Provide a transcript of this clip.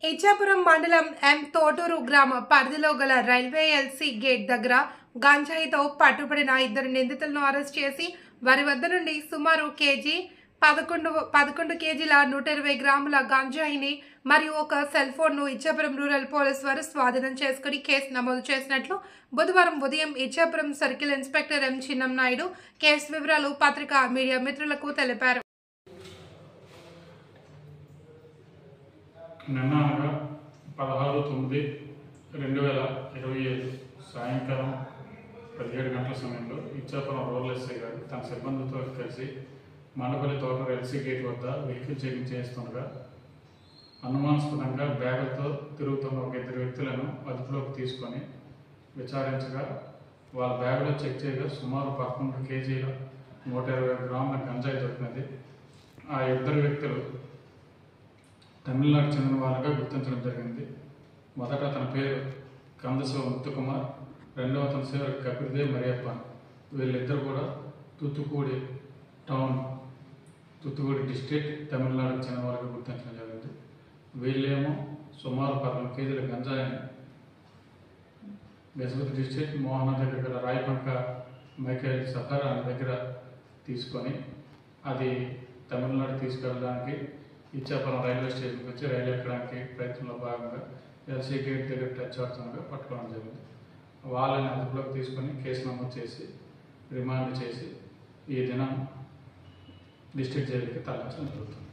ఇచ్చాపురం మండలం ఎం తోటూరు గ్రామ పరిధిలో గల రైల్వే ఎల్సీ గేట్ దగ్గర గంజాయితో పట్టుబడిన ఇద్దరు నిందితులను అరెస్ట్ చేసి వారి వద్ద నుండి సుమారు కేజీ 11 కేజీల 120 గ్రాముల గంజాయిని మరియు ఒక సెల్ ఫోన్ను ఇచ్చాపురం రూరల్ పోలీస్ వారు స్వాధీనం చేసుకుని కేసు నమోదు చేసినట్లు బుధవారం ఉదయం Ichchapuram circle inspector M Chinnam Naidu case వివరాలు పత్రికా మీడియా మిత్రులకు తెలిపారు. నిన్న అనగా 16/9/2025 సాయంకాలం 17 గంటల సమయంలో ఇచ్చాపురం రూరల్ ఎస్ఐ గారు తన సిబ్బందితో కలిసి మండపల్లి తోటూరు ఎల్సీ గేట్ వద్ద వెహికల్ చెకింగ్ చేస్తుండగా అనుమానాస్పదంగా బ్యాగులతో తిరుగుతున్న ఒక ఇద్దరు వ్యక్తులను అదుపులోకి తీసుకొని విచారించగా వాళ్ళ బ్యాగులో చెక్ చేయగా సుమారు 11 కేజీల 120 గ్రాముల గంజాయి దొరికినది. ఆ ఇద్దరు వ్యక్తులు తమిళనాడు చెందిన వాళ్ళగా గుర్తించడం జరిగింది. మొదట అతని పేరు కందశివ ముత్తుకుమార్, రెండవ అతని పేరు కపిర్దేవ్ మరియప్పన్. వీళ్ళిద్దరు కూడా తూత్తుకూడి టౌన్, తూత్తుకూడి డిస్ట్రిక్ట్, తమిళనాడుకు చెందిన వాళ్ళగా గుర్తించడం జరిగింది. వీళ్ళేమో సుమారు 11 కేజీల గంజాయిని గజపతి డిస్ట్రిక్ట్ మోహన దగ్గర రాయపంక మైకేల్ సఫర్ అనే దగ్గర తీసుకొని అది తమిళనాడు తీసుకెళ్ళడానికి ఇచ్చాపురం రైల్వే స్టేషన్కి వచ్చి రైలు ఎక్కడానికి ప్రయత్నంలో భాగంగా ఎల్సీ గేట్ దగ్గర టచ్ అవుతుండగా పట్టుకోవడం జరిగింది. వాళ్ళని అదుపులోకి తీసుకొని కేసు నమోదు చేసి రిమాండ్ చేసి ఈ దినం డిస్ట్రిక్ట్ జైలుకి తరలించడం జరుగుతుంది.